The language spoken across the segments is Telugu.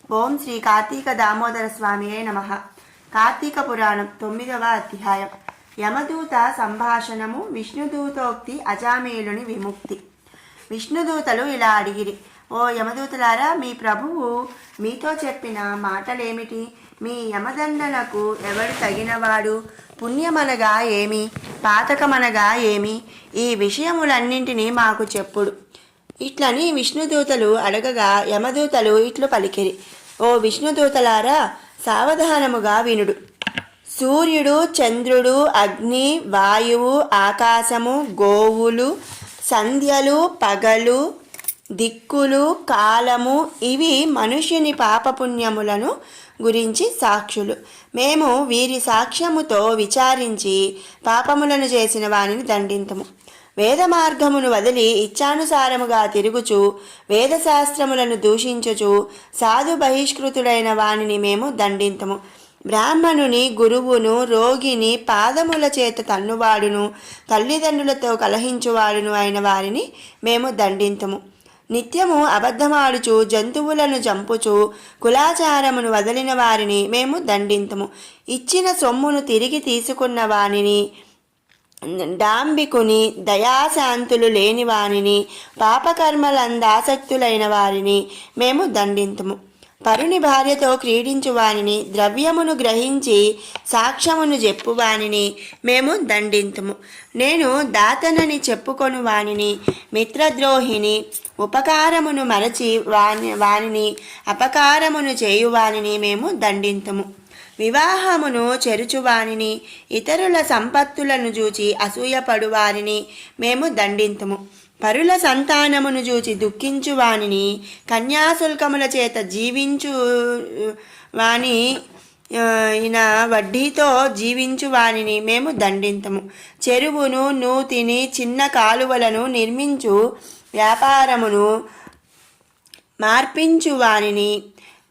ఓం శ్రీ కార్తీక దామోదర స్వామియే నమః. కార్తీక పురాణం 9వ అధ్యాయం. యమదూత సంభాషణము. విష్ణుదూతోక్తి అజామీలుని విముక్తి. విష్ణుదూతలు ఇలా అడిగిరి: ఓ యమదూతలారా, మీ ప్రభువు మీతో చెప్పిన మాటలేమిటి? మీ యమదండనకు ఎవడు తగినవాడు? పుణ్యమనగా ఏమి, పాతకమనగా ఏమి? ఈ విషయములన్నింటినీ మాకు చెప్పుడు. ఇట్లని విష్ణుదూతలు అడగగా యమదూతలు ఇట్లు పలికిరి: ఓ విష్ణుదూతలారా, సావధానముగా వినుడు. సూర్యుడు, చంద్రుడు, అగ్ని, వాయువు, ఆకాశము, గోవులు, సంధ్యలు, పగలు, దిక్కులు, కాలము, ఇవి మనుష్యుని పాపపుణ్యములను గురించి సాక్షులు. మేము వీరి సాక్ష్యముతో విచారించి పాపములను చేసిన వానిని దండింతము. వేద మార్గమును వదిలి ఇచ్చానుసారముగా తిరుగుచు వేదశాస్త్రములను దూషించుచు సాధు బహిష్కృతుడైన వానిని మేము దండింతము. బ్రాహ్మణుని, గురువును, రోగిని పాదముల చేత తన్నువాడును, తల్లిదండ్రులతో కలహించువాడును అయిన వారిని మేము దండింతము. నిత్యము అబద్ధమాడుచు జంతువులను చంపుచు కులాచారమును వదిలిన వారిని మేము దండింతము. ఇచ్చిన సొమ్మును తిరిగి తీసుకున్న వానిని, డాంబికుని, దయాశాంతులు లేని వారిని, పాపకర్మలందాసక్తులైన వారిని మేము దండింతము. పరుని భార్యతో క్రీడించు వానిని, ద్రవ్యమును గ్రహించి సాక్ష్యమును చెప్పువానిని మేము దండింతుము. నేను దాతనని చెప్పుకొను వానిని, మిత్రద్రోహిని, ఉపకారమును మరచి వానిని అపకారమును చేయువానిని మేము దండింతుము. వివాహమును చెరుచువానిని, ఇతరుల సంపత్తులను చూచి అసూయపడు వారిని మేము దండింతుము. పరుల సంతానమును చూచి దుఃఖించువానిని, కన్యాశుల్కముల చేత జీవించు వాని వడ్డీతో జీవించు వానిని మేము దండింతము. చెరువును, నూతిని, చిన్న కాలువలను నిర్మించు వ్యాపారమును మార్పించువానిని,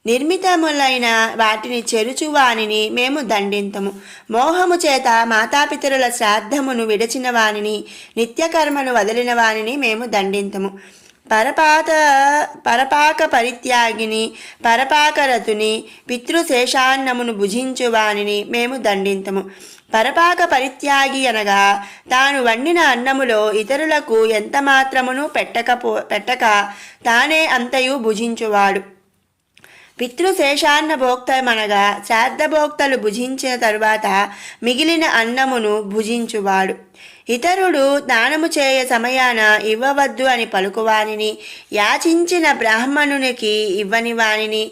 నిర్మితములైన వాటిని చెరుచువానిని మేము దండింతము. మోహము చేత మాతాపితరుల శ్రాద్ధమును విడచిన వానిని, నిత్యకర్మను వదిలిన వానిని మేము దండింతము. పరపాక పరిత్యాగిని, పరపాకరతుని, పితృశేషాన్నమును భుజించు వానిని మేము దండింతము. పరపాక పరిత్యాగి అనగా తాను వండిన అన్నములో ఇతరులకు ఎంత మాత్రమును పెట్టక తానే అంతయు భుజించువాడు. పితృశేషాన్న భోక్తమనగా శ్రాద్ధభోక్తలు భుజించిన తరువాత మిగిలిన అన్నమును భుజించువాడు. ఇతరుడు దానము చేయ సమయాన ఇవ్వవద్దు అని పలుకువానిని, యాచించిన బ్రాహ్మణునికి ఇవ్వని వానిని,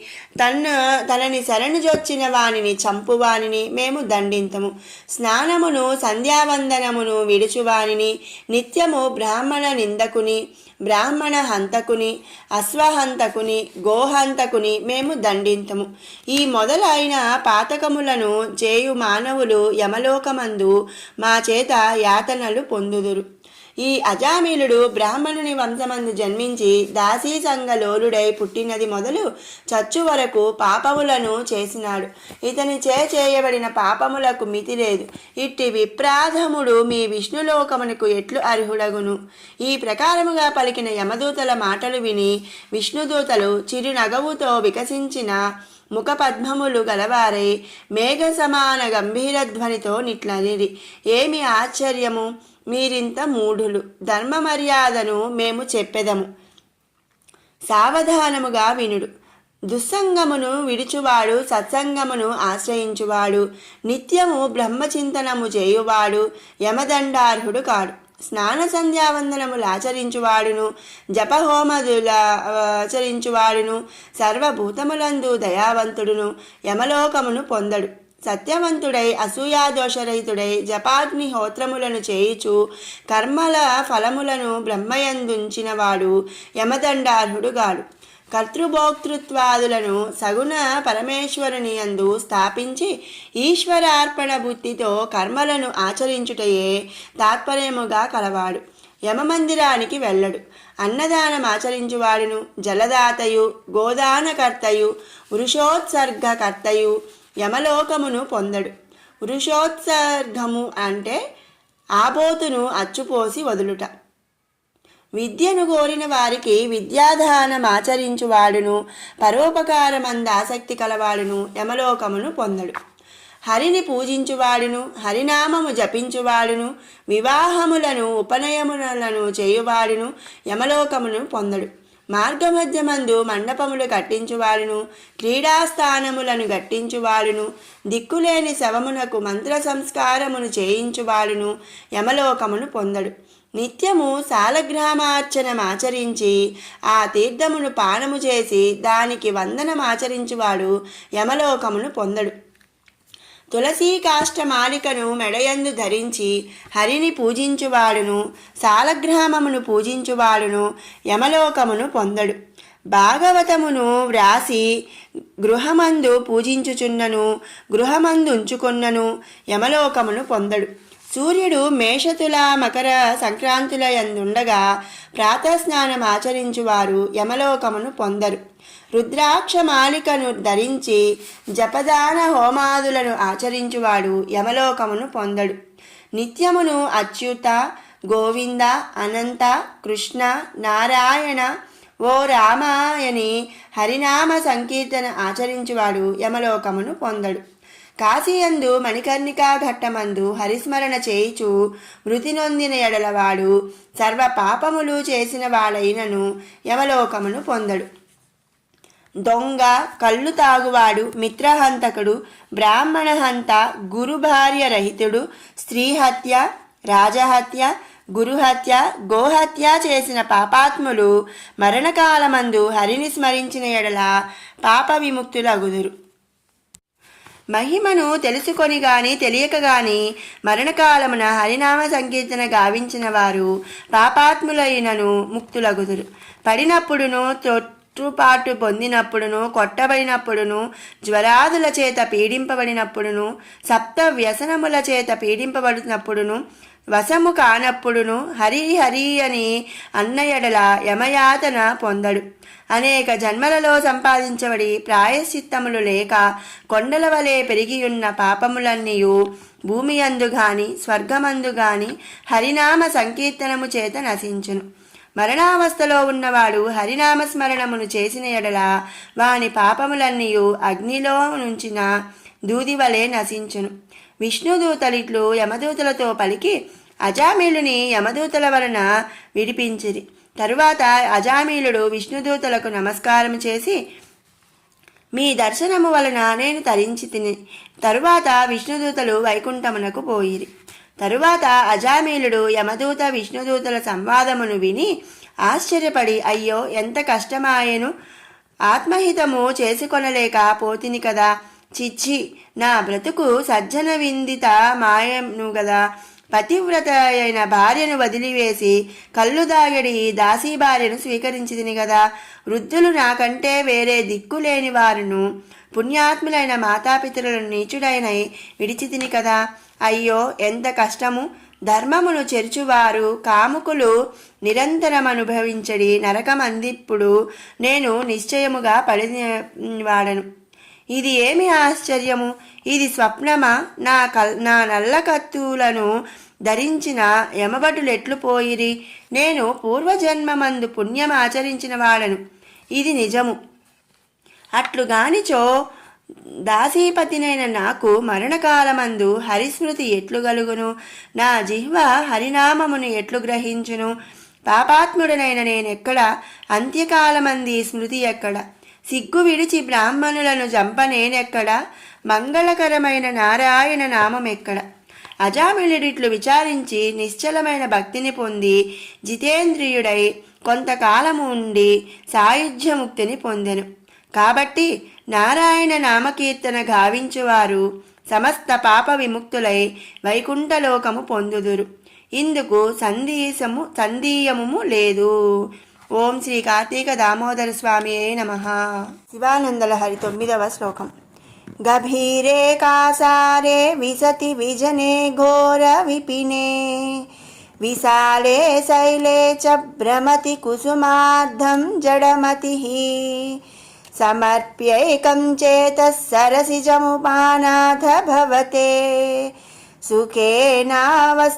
తనని శరణుజొచ్చిన వానిని చంపువానిని మేము దండింతము. స్నానమును, సంధ్యావందనమును విడుచువానిని, నిత్యము బ్రాహ్మణ నిందకుని, బ్రాహ్మణ హంతకుని, అశ్వహంతకుని, గోహంతకుని మేము దండింతము. ఈ మొదలైన పాతకములను చేయు మానవులు యమలోకమందు మా చేత యాతనలు పొందుదురు. ఈ అజామీలుడు బ్రాహ్మణుని వంశమందు జన్మించి దాసీ సంగలోలుడై పుట్టినది మొదలు చచ్చు వరకు పాపములను చేసినాడు. ఇతని చేయబడిన పాపములకు మితి లేదు. ఇట్టి విప్రాధముడు మీ విష్ణులోకమునకు ఎట్లు అర్హుడగును? ఈ ప్రకారముగా పలికిన యమదూతల మాటలు విని విష్ణుదూతలు చిరునగవుతో వికసించిన ముఖపద్మములు గలవారై మేఘ సమాన గంభీరధ్వనితో నిట్లనిరి: ఏమి ఆశ్చర్యము! మీరింత మూఢులు! ధర్మ మర్యాదను మేము చెప్పెదము, సావధానముగా వినుడు. దుస్సంగమును విడుచువాడు సత్సంగమును ఆశ్రయించువాడు, నిత్యము బ్రహ్మచింతనము చేయువాడు యమదండార్హుడు కాడు. స్నాన సంధ్యావందనములు ఆచరించువాడును, జపహోమదుల ఆచరించువాడును, సర్వభూతములందు దయావంతుడును యమలోకమును పొందడు. సత్యవంతుడై అసూయాదోషరహితుడై జపాగ్నిహోత్రములను చేయుచు కర్మల ఫలములను బ్రహ్మయందుంచినవాడు యమదండార్హుడుగాడు. కర్తృభోక్తృత్వాదులను సగుణ పరమేశ్వరుని యందు స్థాపించి ఈశ్వరార్పణ బుద్ధితో కర్మలను ఆచరించుటయే తాత్పర్యముగా కలవాడు. యమమందిరానికి వెళ్ళడు. అన్నదానం ఆచరించువాడును, జలదాతయు, గోదానకర్తయు, వృషోత్సర్గకర్తయు యమలోకమును పొందడు. వృషోత్సర్గము అంటే ఆబోతును అచ్చుపోసి వదులుట. విద్యను కోరిన వారికి విద్యాదానం ఆచరించువాడును, పరోపకారమంద ఆసక్తి కలవాడును యమలోకమును పొందడు. హరిని పూజించువాడును, హరినామము జపించువాడును, వివాహములను ఉపనయములను చేయువాడును యమలోకమును పొందడు. మార్గమధ్యమందు మండపములు కట్టించువాడును, క్రీడాస్థానములను గట్టించువాడును, దిక్కులేని శవమునకు మంత్ర సంస్కారమును చేయించువాడును యమలోకమును పొందడు. నిత్యము సాలగ్రామార్చనమాచరించి ఆ తీర్థమును పానము చేసి దానికి వందనమాచరించువాడు యమలోకమును పొందడు. తులసీ కాష్టమాలికను మెడయందు ధరించి హరిని పూజించువాడును, సాలగ్రామమును పూజించువాడును యమలోకమును పొందడు. భాగవతమును వ్రాసి గృహమందు పూజించుచున్నను, గృహమందుంచుకున్నను యమలోకమును పొందడు. సూర్యుడు మేషతుల మకర సంక్రాంతుల యందుండగా ప్రాతస్నానం ఆచరించువారు యమలోకమును పొందరు. రుద్రాక్షమాలికను ధరించి జపదాన హోమాదులను ఆచరించువాడు యమలోకమును పొందడు. నిత్యమును అచ్యుత, గోవింద, అనంత, కృష్ణ, నారాయణ, ఓ రామాయని హరినామ సంకీర్తన ఆచరించువాడు యమలోకమును పొందడు. కాశీయందు మణికర్ణికా ఘట్టమందు హరిస్మరణ చేయిచు మృతి నొందిన ఎడలవాడు సర్వ పాపములు చేసిన వాడైనను యమలోకమును పొందడు. దొంగ, కళ్ళు తాగువాడు, మిత్రహంతకుడు, బ్రాహ్మణహంత, గురుభార్య రహితుడు, స్త్రీహత్య, రాజహత్య, గురుహత్య, గోహత్య చేసిన పాపాత్ములు మరణకాలమందు హరిని స్మరించిన ఎడల పాప విముక్తులగుదురు. మహిమను తెలుసుకొని గాని తెలియక గాని మరణకాలమున హరినామ సంకీర్తన గావించిన వారు పాపాత్ములైనను ముక్తులగుదురు. పడినప్పుడును, తొట్టుపాటు పొందినప్పుడును, కొట్టబడినప్పుడును, జ్వరాదుల చేత పీడింపబడినప్పుడును, సప్త వ్యసనముల చేత పీడింపబడినప్పుడును, వశము కానప్పుడును హరి హరి అని అన్నయడల యమయాతన పొందడు. అనేక జన్మలలో సంపాదించబడి ప్రాయశ్చిత్తములు లేక కొండల వలె పెరిగియున్న పాపములన్నీయు భూమి అందు గాని స్వర్గమందు గాని హరినామ సంకీర్తనము చేత నశించును. మరణావస్థలో ఉన్నవాడు హరినామస్మరణమును చేసిన ఎడల వాని పాపములన్నీయు అగ్నిలో నుంచిన దూది వలె నశించును. విష్ణుదూతలిట్లు యమదూతలతో పలికి అజామీలుని యమదూతల వలన విడిపించిరి. తరువాత అజామీలుడు విష్ణుదూతలకు నమస్కారం చేసి, మీ దర్శనము వలన నేను తరించి తిని. తరువాత విష్ణుదూతలు వైకుంఠమునకు పోయిరి. తరువాత అజామీలుడు యమదూత విష్ణుదూతల సంవాదమును విని ఆశ్చర్యపడి, అయ్యో ఎంత కష్టమాయెను, ఆత్మహితము చేసుకొనలేక పోతిని కదా, చిచ్చి నా బ్రతుకు సజ్జన విందిత మాయను గదా, పతివ్రత అయిన భార్యను వదిలివేసి కళ్ళు దాగడి దాసీ భార్యను స్వీకరించితిని కదా, వృద్ధులు నాకంటే వేరే దిక్కులేని వారును పుణ్యాత్ములైన మాతాపితరులను నీచుడైన విడిచితిని కదా, అయ్యో ఎంత కష్టము, ధర్మమును చెరుచువారు కాముకులు నిరంతరం అనుభవించడి నరకమందిప్పుడు నేను నిశ్చయముగా పడివాడను. ఇది ఏమి ఆశ్చర్యము, ఇది స్వప్నమా, నా నల్ల కత్తులను ధరించిన యమభటులెట్లు పోయిరి, నేను పూర్వజన్మమందు పుణ్యం ఆచరించిన వాడను, ఇది నిజము. అట్లుగానిచో దాసీపతినైన నాకు మరణకాలమందు హరిస్మృతి ఎట్లు గలుగును, నా జిహ్వ హరినామమును ఎట్లు గ్రహించును, పాపాత్ముడనైన నేనెక్కడ, అంత్యకాలమంది స్మృతి ఎక్కడ, సిగ్గు విడిచి బ్రాహ్మణులను జంపనేనెక్కడ, మంగళకరమైన నారాయణ నామం ఎక్కడ. అజామిళుడిట్లు విచారించి నిశ్చలమైన భక్తిని పొంది జితేంద్రియుడై కొంతకాలము ఉండి సాయుధ్యముక్తిని పొందెను. కాబట్టి నారాయణ నామకీర్తన గావించువారు సమస్త పాప విముక్తులై వైకుంఠలోకము పొందుదురు. ఇందుకు సందేయము లేదు. ఓం శ్రీ కార్తీక దామోదర స్వామియే నమః. శివానందలహరి 9వ శ్లోకం. గభీరే కాసారే విసతి విజనే ఘోర విపినే విశాలే శైలే చ భ్రమతి కుసుమార్ధం జడమతిః సమర్ప్యైకం చేతః సరసిజముపానాథ భవతే సుఖేనావస్థాతుం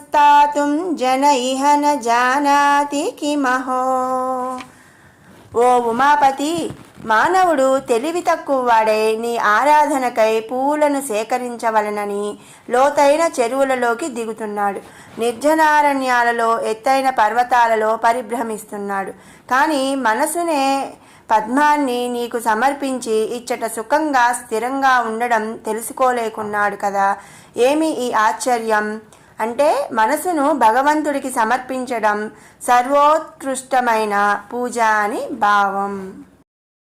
జన ఇహ న జానాతి కిమహో. ఓ ఉమాపతి, మానవుడు తెలివి తక్కువవాడై నీ ఆరాధనకై పూలను సేకరించవలనని లోతైన చెరువులలోకి దిగుతున్నాడు. నిర్జనారణ్యాలలో ఎత్తైన పర్వతాలలో పరిభ్రమిస్తున్నాడు. కానీ మనసునే పద్మాన్ని నీకు సమర్పించి ఇచ్చట సుఖంగా స్థిరంగా ఉండడం తెలుసుకోలేకున్నాడు కదా. ఏమి ఈ ఆశ్చర్యం అంటే మనసును భగవంతుడికి సమర్పించడం సర్వోత్కృష్టమైన పూజ అని భావం.